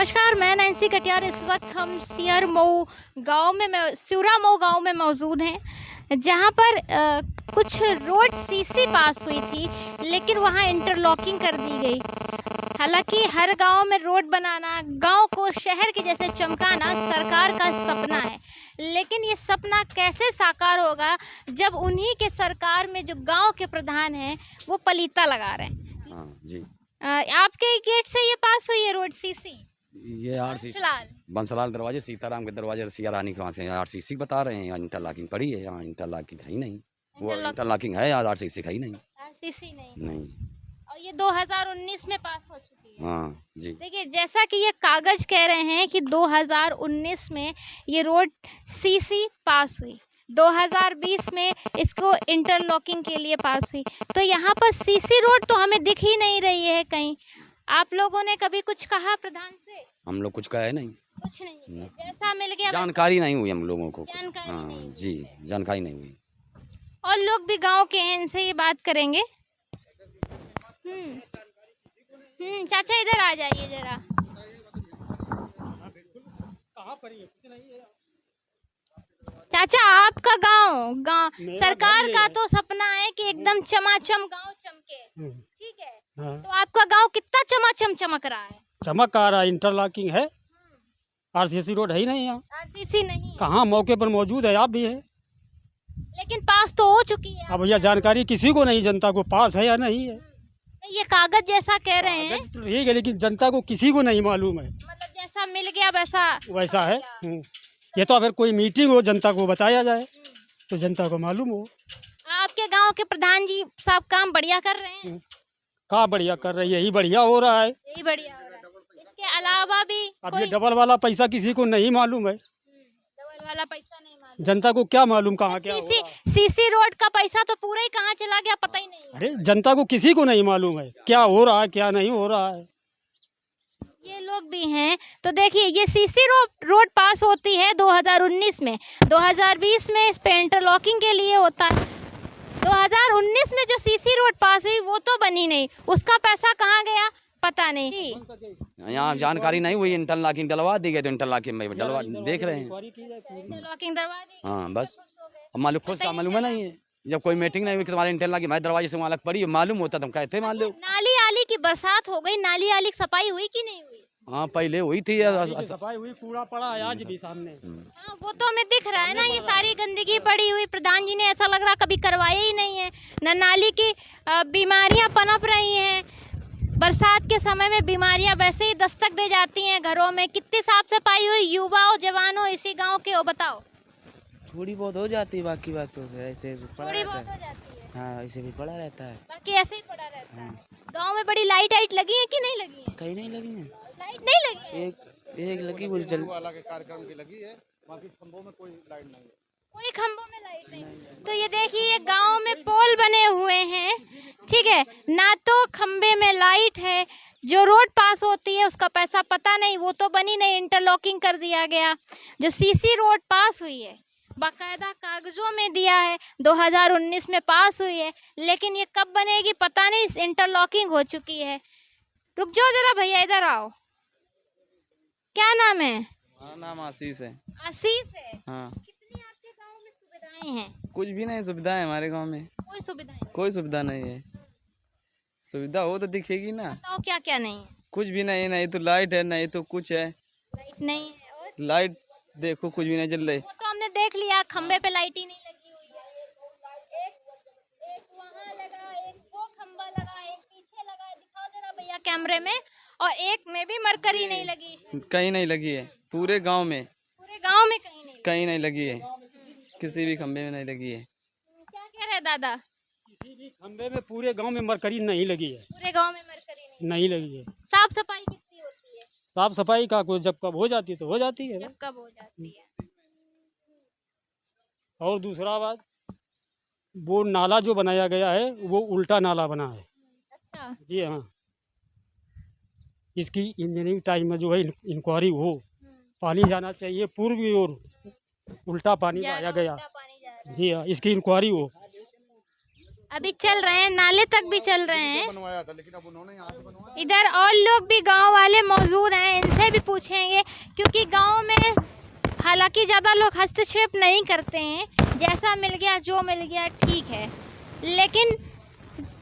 नमस्कार, मैं नैन्सी कटियार। इस वक्त हम सियर मऊ गाँव में सिउरा मऊ गाँव में मौजूद हैं, जहां पर कुछ रोड सीसी पास हुई थी, लेकिन वहां इंटरलॉकिंग कर दी गई। हालांकि हर गांव में रोड बनाना, गांव को शहर के जैसे चमकाना सरकार का सपना है, लेकिन ये सपना कैसे साकार होगा जब उन्हीं के सरकार में जो गांव के प्रधान हैं वो पलीता लगा रहे हैं। हाँ जी। आपके गेट से ये पास हुई है रोड सीसी? ये बंसलाल दरवाजे, सीताराम के दरवाजे, रसिया रानी के वहाँ से आरसीसी बता रहे हैं। यहाँ इंटरलॉकिंग पड़ी है, यहाँ इंटरलॉकिंग है ही नहीं। वो इंटरलॉकिंग है, यहाँ आरसीसी है ही नहीं। आरसीसी नहीं। नहीं। और ये 2019 में पास हो चुकी है। हाँ जी। देखिए, जैसा कि ये कागज कह रहे हैं कि 2019 में ये रोड सीसी पास हुई, 2020 में इसको इंटरलॉकिंग के लिए पास हुई। तो यहाँ पर सीसी रोड तो हमें दिख ही नहीं रही है कहीं। आप लोगों ने कभी कुछ कहा प्रधान से? हम लोग कुछ कहे नहीं, कुछ नहीं, जैसा मिल गया जानकारी नहीं हुई हम लोगों को। जानकारी हाँ नहीं जी, जानकारी नहीं हुई। और लोग भी गांव के हैं, इनसे ये बात करेंगे। चाचा इधर आ जाइए जरा। चाचा, आपका गांव सरकार का तो सपना है कि एकदम चमाचम गांव चमके, ठीक है? हाँ। तो आपका गांव कितना चमाचम चमक रहा है? चमक आ रहा है, इंटरलॉकिंग है। आरसीसी रोड है ही नहीं यहाँ। आरसीसी नहीं। कहाँ मौके पर मौजूद है, आप भी है, लेकिन पास तो हो चुकी है। अब यह जानकारी किसी को नहीं, जनता को पास है या नहीं है। ये कागज जैसा कह रहे हैं, कागज तो ठीक है, लेकिन जनता को किसी को नहीं मालूम है। मतलब जैसा मिल गया वैसा है। ये तो अगर कोई मीटिंग हो, जनता को बताया जाए तो जनता को मालूम हो। आपके गांव के प्रधान जी साहब काम बढ़िया कर रहे हैं। कहाँ बढ़िया कर रही है, यही बढ़िया हो रहा है। यही बढ़िया हो रहा है। इसके अलावा भी अब ये डबल वाला पैसा किसी को नहीं मालूम है। डबल वाला पैसा नहीं मालूम, जनता को क्या मालूम कहाँ क्या हो रहा है। सीसी रोड का पैसा तो पूरा ही कहाँ चला गया पता ही नहीं है। अरे जनता को किसी को नहीं मालूम है क्या हो रहा है, क्या नहीं हो रहा है। ये लोग भी हैं। तो देखिए, ये सीसी रोड पास होती है 2019 में, 2020 में इस पे इंटरलॉकिंग के लिए होता है। 2019 में जो सीसी रोड पास हुई वो तो बनी नहीं, उसका पैसा कहाँ गया पता नहीं। यहाँ जानकारी नहीं हुई, इंटरलॉकिंग डलवा दी गई तो इंटरलॉकिंग में डलवा देख रहे हैं। इंटरलॉकिंग दरवा दी। हाँ बस, अब मालूम खुद का मालूम है नहीं है। जब कोई मीटिंग नहीं हुई कि तुम्हारे इंटरलॉकिंग मैं दरवाजे से वहाँ लग पड़ी, मालूम होता तुम कहते मान लो। नाली आली की बरसात हो गई, नाली आली की सफाई हुई कि नहीं हुई? हाँ पहले हुई थी, सफाई हुई, कूड़ा पड़ा है आज भी सामने। हाँ, वो तो हमें दिख रहा है ना, ये सारी गंदगी पड़ी हुई। प्रधान जी ने ऐसा लग रहा कभी करवाया ही नहीं है। न नाली की बीमारियां पनप रही हैं, बरसात के समय में बीमारियां वैसे ही दस्तक दे जाती हैं घरों में। कितनी साफ सफाई हुई, युवा हो जवान हो इसी गाँव के हो, बताओ। थोड़ी बहुत हो जाती है, बाकी बात तो ऐसे पड़ा थोड़ी रहता बहुत है। हो जाती है। हाँ, ऐसे भी पड़ा रहता है, बाकी ऐसे ही पड़ा रहता है। गाँव में बड़ी लाइट लगी है कि नहीं लगी है? कहीं नहीं लगी है। लाइट नहीं लगी है? एक लगी, वो चल कार्यक्रम की लगी है, बाकी खंभों में कोई लाइट नहीं है। कोई खंभों में लाइट नहीं। तो ये देखिए, गांव में पोल बने हुए हैं, ठीक है, ना तो खंभे में लाइट है। जो रोड पास होती है उसका पैसा पता नहीं, वो तो बनी नहीं, इंटरलॉकिंग कर दिया गया। जो सीसी रोड पास हुई है बाकायदा कागजों में दिया है, 2019 में पास हुई है, लेकिन ये कब बनेगी पता नहीं, इंटरलॉकिंग हो चुकी है। रुक जाओ जरा भैया, इधर आओ। क्या नाम है? हमारा नाम आशीष है। आशीष है। हाँ। कितनी आपके गांव में सुविधाएं हैं? कुछ भी नहीं सुविधा है हमारे गांव में। कोई सुविधाएं? कोई सुविधा नहीं है। सुविधा हो तो दिखेगी ना। बताओ क्या क्या नहीं है? कुछ भी नहीं, नहीं तो लाइट है, नहीं तो कुछ है। लाइट नहीं है। और लाइट देखो, कुछ भी नहीं जल रही। वो तो हमने देख लिया, खंबे पे लाइट ही नहीं लगी हुई है। एक वहाँ लगा, एक वो खंबा लगा, एक पीछे लगा, दिखाओ जरा भैया कैमरे में। और एक में भी मरकरी नहीं लगी। कहीं नहीं लगी है, पूरे गांव में। पूरे गांव में कहीं नहीं लगी। कहीं नहीं लगी है, किसी भी खंबे में नहीं लगी है। क्या कह रहे हैं दादा? किसी भी खंबे में पूरे गांव में मरकरी नहीं लगी है। पूरे गांव में मरकरी नहीं लगी है। साफ सफाई कितनी होती है? साफ सफाई का कोई जब कब हो जाती है तो हो जाती है। जब कब हो जाती है। और दूसरा बात, वो नाला जो बनाया गया है वो उल्टा नाला बना है। अच्छा। जी हाँ, इसकी इंजीनियरिंग टाइम में जो है इंक्वायरी हो, पानी जाना चाहिए पूर्व की ओर, उल्टा पानी आया गया। जी हाँ, इसकी इंक्वायरी हो। अभी चल रहे हैं, नाले तक भी चल रहे हैं। बनवाया था, लेकिन अब उन्होंने यहाँ पे बनवाया। इधर और लोग भी गांव वाले मौजूद हैं, इनसे भी भी पूछेंगे, क्योंकि गांव में हालांकि ज़्यादा लोग हस्तक्षेप नहीं करते हैं, जैसा मिल गया जो मिल गया ठीक है, लेकिन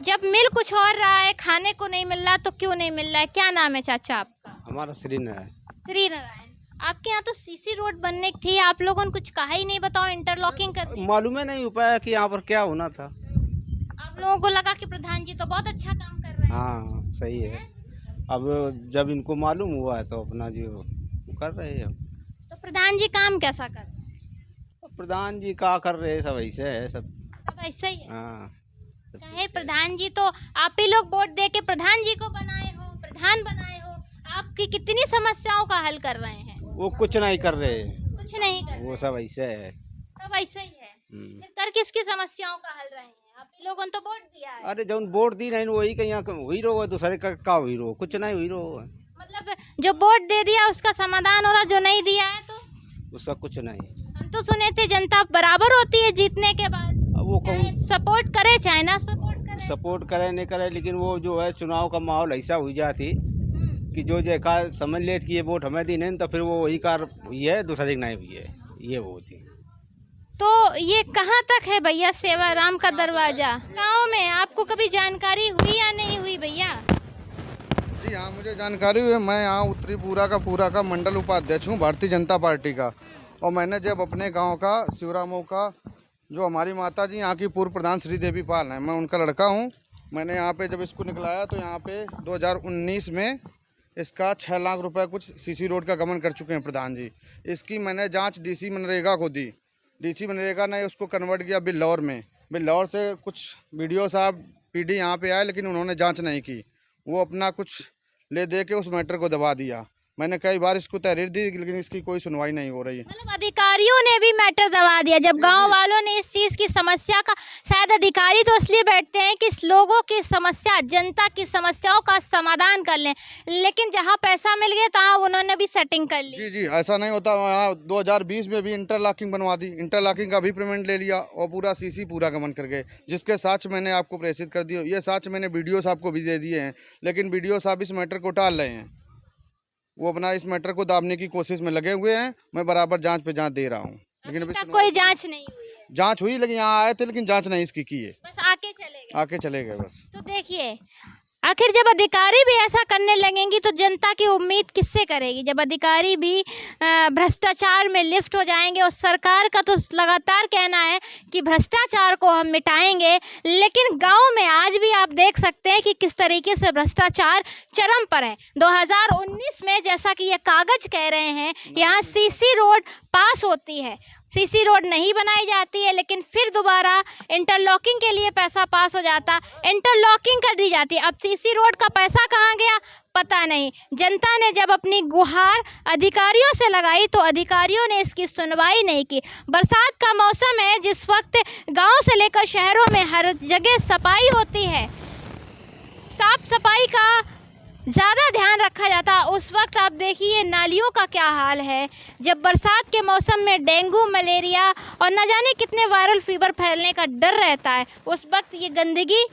जब मिल कुछ और रहा है, खाने को नहीं मिल रहा तो क्यों नहीं मिल रहा है? क्या नाम है चाचा आपका? हमारा श्रीनारायण। श्री नारायण। आपके यहाँ तो सीसी रोड बनने की थी, आप लोगों ने कुछ कहा ही नहीं, बताओ इंटरलॉकिंग कर दी। मालूम ही नहीं हो पाया कि यहाँ पर क्या होना था। आप लोगों को लगा कि प्रधान जी तो बहुत अच्छा काम कर रहे हैं। हाँ सही है। अब जब इनको मालूम हुआ है तो अपना जी वो कर रहे हैं। तो प्रधान जी काम कैसा कर रहे हैं? प्रधान जी क्या कर रहे हैं, सब ऐसे है सब। सब ऐसा ही है। हाँ कहे प्रधान जी तो आप ही लोग वोट दे के प्रधान जी को बनाए हो, प्रधान बनाए हो, आपकी कितनी समस्याओं का हल कर रहे हैं? वो कुछ नहीं कर रहे, कुछ नहीं कर वो रहे, सब ऐसे है। सब ऐसा ही है। फिर कर किसकी समस्याओं का हल रहे हैं? आप ही लोगों ने तो वोट दिया है। अरे जब वोट दी नहीं वही कहीं हुई रहो, दूसरे का हुई रहो, कुछ नहीं हुई रहो, मतलब जो वोट दे दिया उसका समाधान हो रहा, जो नहीं दिया है तो उसका कुछ नहीं। हम तो सुने थे जनता बराबर होती है जीतने के बाद, अब वो चाहे सपोर्ट करे चाहे ना सपोर्ट करे। सपोर्ट करे नहीं करे, लेकिन वो जो है चुनाव का माहौल ऐसा हुई जाती कि जो कार समझ ले कि ये वोट हमें दी नहीं, तो फिर वो वही कार हुई है, दूसरी नहीं हुई है, ये वो होती। तो ये कहाँ तक है भैया सेवाराम का दरवाजा? गाँव में आपको कभी जानकारी हुई या नहीं हुई भैया? जी हाँ, मुझे जानकारी हुई है। मैं यहाँ उत्तरी पूरा का मंडल उपाध्यक्ष हूँ भारतीय जनता पार्टी का। और मैंने जब अपने गांव का शिवरामों का, जो हमारी माता जी यहाँ की पूर्व प्रधान श्री देवी पाल हैं, मैं उनका लड़का हूँ। मैंने यहाँ पे जब इसको निकलाया तो यहाँ पे 2019 में इसका 6 लाख रुपए कुछ सीसी रोड का गमन कर चुके हैं प्रधान जी। इसकी मैंने जांच डीसी मनरेगा को दी। डीसी मनरेगा ने उसको कन्वर्ट किया बिल्लौर में। बिल्लौर से कुछ बीडीओ साहब पीडी यहाँ पे आए, लेकिन उन्होंने जांच नहीं की। वो अपना कुछ ले दे के उस मैटर को दबा दिया। मैंने कई बार इसको तहरीर दी, लेकिन इसकी कोई सुनवाई नहीं हो रही है। मतलब अधिकारियों ने भी मैटर दबा दिया। जब गांव वालों ने इस चीज़ की समस्या का, शायद अधिकारी तो इसलिए बैठते हैं कि लोगों की समस्या, जनता की समस्याओं का समाधान कर लें, लेकिन जहां पैसा मिल गया तहां उन्होंने भी सेटिंग कर ली। जी जी, ऐसा नहीं होता। यहाँ 2020 में भी इंटरलॉकिंग बनवा दी, इंटरलॉकिंग का भी पेमेंट ले लिया और पूरा सीसी पूरा गमन कर गए, जिसके साक्ष्य मैंने आपको प्रेषित कर दिए। ये साक्ष्य मैंने बीडीओ साहब को भी दे दिए हैं, लेकिन बीडीओ साहब इस मैटर को टाल रहे हैं। वो अपना इस मैटर को दाबने की कोशिश में लगे हुए हैं। मैं बराबर जांच पे जांच दे रहा हूँ, लेकिन अभी कोई जांच नहीं हुई है। जांच हुई, लेकिन यहाँ आए थे, लेकिन जांच नहीं इसकी की है, बस आके चले गए बस। तो देखिए, आखिर जब अधिकारी भी ऐसा करने लगेंगी तो जनता की उम्मीद किससे करेगी? जब अधिकारी भी भ्रष्टाचार में लिफ्ट हो जाएंगे, और सरकार का तो लगातार कहना है कि भ्रष्टाचार को हम मिटाएंगे, लेकिन गांव में आज भी आप देख सकते हैं कि किस तरीके से भ्रष्टाचार चरम पर है। 2019 में जैसा कि ये कागज कह रहे हैं, यहाँ सीसी रोड पास होती है, सीसी रोड नहीं बनाई जाती है, लेकिन फिर दोबारा इंटरलॉकिंग के लिए पैसा पास हो जाता, इंटरलॉकिंग कर दी जाती है। अब सीसी रोड का पैसा कहाँ गया पता नहीं। जनता ने जब अपनी गुहार अधिकारियों से लगाई तो अधिकारियों ने इसकी सुनवाई नहीं की। बरसात का मौसम है, जिस वक्त गांव से लेकर शहरों में हर जगह सफाई होती है, साफ सफाई का ज़्यादा ध्यान रखा जाता, उस वक्त आप देखिए नालियों का क्या हाल है। जब बरसात के मौसम में डेंगू, मलेरिया और न जाने कितने वायरल फीवर फैलने का डर रहता है, उस वक्त ये गंदगी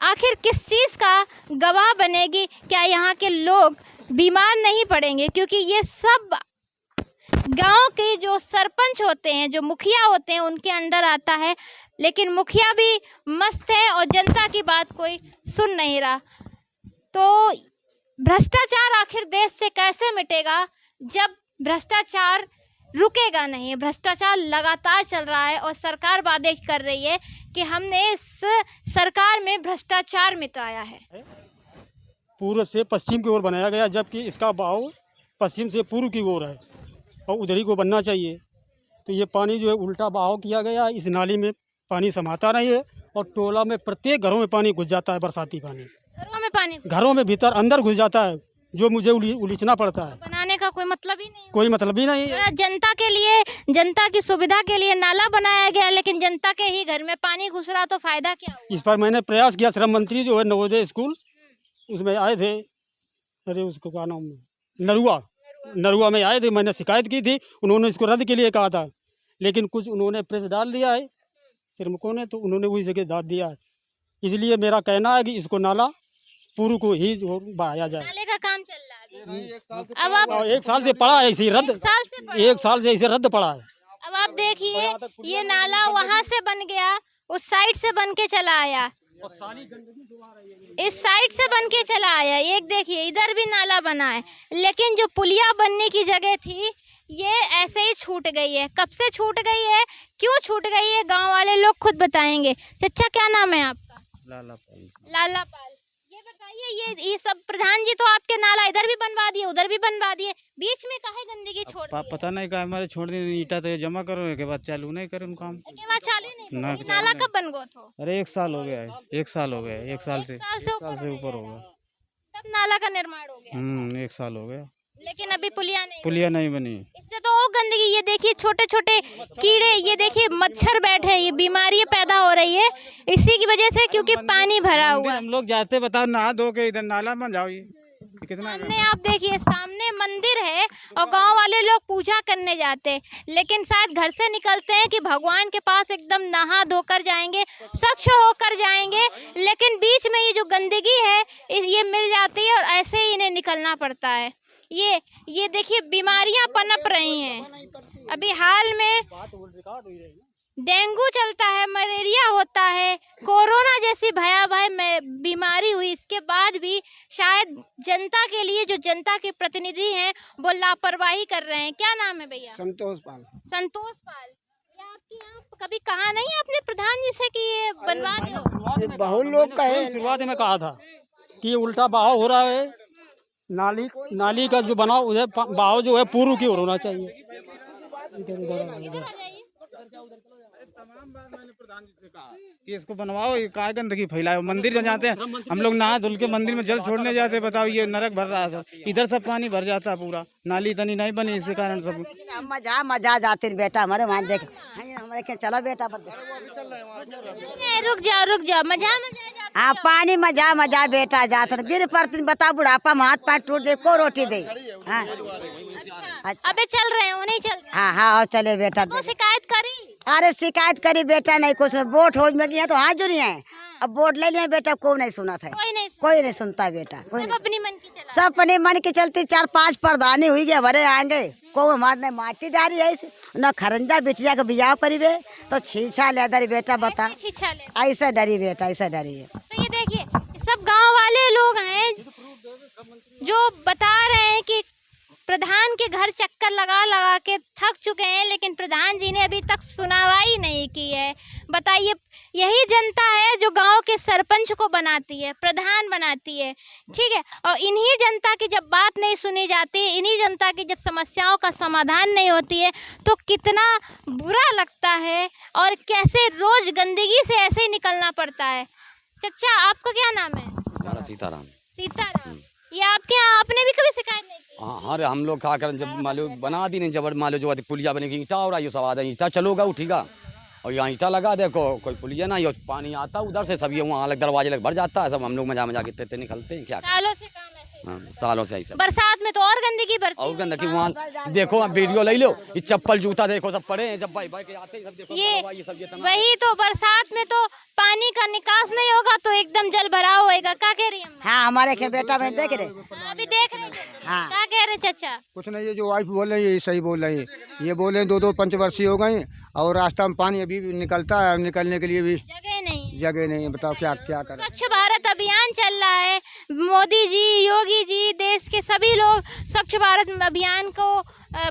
आखिर किस चीज़ का गवाह बनेगी? क्या यहाँ के लोग बीमार नहीं पड़ेंगे? क्योंकि ये सब गांव के जो सरपंच होते हैं, जो मुखिया होते हैं, उनके अंडर आता है, लेकिन मुखिया भी मस्त है और जनता की बात कोई सुन नहीं रहा। तो भ्रष्टाचार आखिर देश से कैसे मिटेगा जब भ्रष्टाचार रुकेगा नहीं? भ्रष्टाचार लगातार चल रहा है और सरकार वादे कर रही है कि हमने इस सरकार में भ्रष्टाचार मिटाया है। पूर्व से पश्चिम की ओर बनाया गया, जबकि इसका बहाव पश्चिम से पूर्व की ओर है और उधर ही को बनना चाहिए। तो ये पानी जो है उल्टा बहाव किया गया, इस नाली में पानी समाता नहीं है और टोला में प्रत्येक घरों में पानी घुस जाता है। बरसाती पानी घरों में पानी, घरों में भीतर अंदर घुस जाता है, जो मुझे उलीचना पड़ता है। बनाने का कोई मतलब ही नहीं, कोई मतलब ही नहीं है। जनता के लिए, जनता की सुविधा के लिए नाला बनाया गया, लेकिन जनता के ही घर में पानी घुस रहा, तो फायदा क्या हुआ? इस पर मैंने प्रयास किया। श्रम मंत्री जो है नवोदय स्कूल, उसमें आए थे, अरे उसको क्या नाम, नरुआ में आए थे। मैंने शिकायत की थी, उन्होंने इसको रद्द के लिए कहा था, लेकिन कुछ उन्होंने प्रेस डाल दिया है श्रमिकों ने, तो उन्होंने उस जगह दाद दिया है। इसलिए मेरा कहना है कि इसको नाला पूर्व को ही बहाया जाए। नाले का काम चल रहा है, अब आप एक साल से पड़ा है ऐसे ही रद्द, एक साल से पड़ा एक साल से ऐसे रद्द पड़ा है। अब आप देखिए ये नाला वहां से बन गया, उस साइड से बन के चला आया, इस साइड से बन के चला आया। एक देखिए इधर भी नाला बना है, लेकिन जो पुलिया बनने की जगह थी ये ऐसे ही छूट गई है। कब से छूट गई है, क्यों छूट गई है, गांव वाले लोग खुद बताएंगे। चचा क्या नाम है आपका? लाला पाल। ये बताइए ये सब प्रधान जी तो आपके नाला इधर भी बनवा दिए, उधर भी बनवा दिए, बीच में काहे गंदगी छोड़ दी है? पता नहीं का हमारे छोड़ दी ईटा तो ये जमा करो के बाद चालू नहीं करे उन काम। के बाद चालू ही नहीं ना, करो। ये नाला कब बन गया था? अरे 1 साल हो गया है, 1 साल हो गया, 1 साल से ऊपर हो गया, तब नाला का निर्माण हो गया। 1 साल हो गया, लेकिन अभी पुलिया नहीं बनी। इससे तो और गंदगी, ये देखिए छोटे छोटे कीड़े, ये देखिए मच्छर बैठे हैं, ये बीमारियां पैदा हो रही है इसी की वजह से, क्योंकि पानी भरा हुआ है। हम लोग जाते बताओ नहा धो के इधर नाला बन जाओ, ये कितना सामने आप देखिए सामने मंदिर है और गांव वाले लोग पूजा करने जाते हैं, लेकिन शायद घर से निकलते हैं कि भगवान के पास एकदम नहा धोकर जाएंगे, स्वच्छ होकर जाएंगे, लेकिन बीच में ये जो गंदगी है ये मिल जाती है और ऐसे ही इन्हें निकलना पड़ता है। ये देखिए बीमारियां पनप रही हैं। अभी हाल में डेंगू चलता है, मलेरिया होता है, कोरोना जैसी भयावह बीमारी हुई, इसके बाद भी शायद जनता के लिए जो जनता के प्रतिनिधि हैं वो लापरवाही कर रहे हैं। क्या नाम है भैया? संतोष पाल। संतोष पाल। ये आपके यहाँ कभी कहा नहीं आपने प्रधान जी से कि ये बनवा दो? बहुत लोग कहे, शुरुआत में कहा था कि ये उल्टा बहाव हो रहा है, नाली का जो बनाओ उधर बहाव जो है पूर्व की ओर होना चाहिए। कि इसको बनवाओ, ये काय गंदगी फैलाओ। मंदिर में जाते हैं हम लोग, नहा धुल के मंदिर में जल छोड़ने जाते हैं, बताओ ये नरक भर रहा है सब, इधर सब पानी भर जाता है पूरा, नाली इतनी नहीं बनी इसी कारण सब। मजा जाते बेटा हमारे वहाँ देख हमारे चलो बेटा रुक जाओ मजा हाँ पानी मजा बेटा जाता गिर पड़ती बता बुढ़ापा में हाथ पैर टूट दे को रोटी दे। हाँ अबे चल रहे हो नहीं चल रहे? हाँ और चले बेटा। तो शिकायत करी? अरे शिकायत करी बेटा नहीं कुछ, वोट हो गया तो हाथ जुड़ी है, अब वोट ले लिया बेटा, कोई नहीं सुना था, कोई नहीं सुनता बेटा, कोई सब अपनी मन की चला, सब अपने मन की चलती। 4-5 प्रधानी हुई गए भरे आएंगे, को हमारे माटी डाली है न खरंजा बिटिया का बियाह करीबे तो छीछा ले डरी बेटा, बता ऐसा डरी बेटा, ऐसा डरी है। तो ये देखिए सब गांव वाले लोग हैं जो बता रहे हैं कि प्रधान के घर चक्कर लगा लगा के थक चुके हैं, लेकिन प्रधान जी ने अभी तक सुनवाई नहीं की है। बताइए यही जनता है जो गांव के सरपंच को बनाती है, प्रधान बनाती है, ठीक है, और इन्हीं जनता की जब बात नहीं सुनी जाती, इन्हीं जनता की जब समस्याओं का समाधान नहीं होती है तो कितना बुरा लगता है और कैसे रोज गंदगी से ऐसे ही निकलना पड़ता है। चचा आपका क्या नाम है? सीताराम। सीताराम। ये आपके यहाँ आपने भी कभी शिकायत नहीं की? हाँ हम लोग खा कर जब मालो बना दी नहीं, जब मालो जो पुलिया बनेगी ईटा और आई सब आधा ईटा चलोगा उठेगा और यहाँ ईटा लगा देखो कोई पुलिया ना, पानी आता उधर से सब ये वहाँ अलग दरवाजे लग भर जाता है, सब हम लोग मजा के निकलते हैं। क्या सालों से काम ऐसे? हाँ सालों से ऐसा। बरसात में तो और गंदगी भरती है। और गंदगी वहाँ देखो, आप वीडियो ले लो, ये चप्पल जूता देखो सब पड़े हैं, जब भाई के आते हैं सब देखो ये सब ये वही तो, बरसात में तो पानी का निकास नहीं होगा तो एकदम जल भराव होएगा। क्या कह रही है? हाँ हमारे के बेटा में देख रहे, अभी देख रहे हाँ। क्या कह रहे चाचा? कुछ नहीं, ये जो वाइफ बोल रही है सही बोल रही है, ये बोल रहे हैं 2-2 पंचवर्षीय हो गए और रास्ता में पानी अभी भी निकलता है, निकलने के लिए भी जगह नहीं है। बताओ क्या करें। स्वच्छ भारत अभियान चल रहा है, मोदी जी, योगी जी, देश के सभी लोग स्वच्छ भारत अभियान को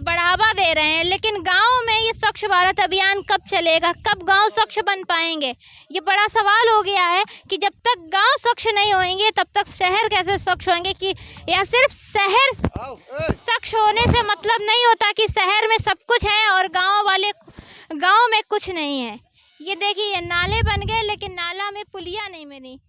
बढ़ावा दे रहे हैं, लेकिन गांव में ये स्वच्छ भारत अभियान कब चलेगा, कब गांव स्वच्छ बन पाएंगे? ये बड़ा सवाल हो गया है कि जब तक गांव स्वच्छ नहीं होंगे तब तक शहर कैसे स्वच्छ होंगे? कि या सिर्फ शहर स्वच्छ होने से मतलब नहीं होता कि शहर में सब कुछ है और गांव में कुछ नहीं है। ये देखिए नाले बन गए लेकिन नाला में पुलिया नहीं बनी।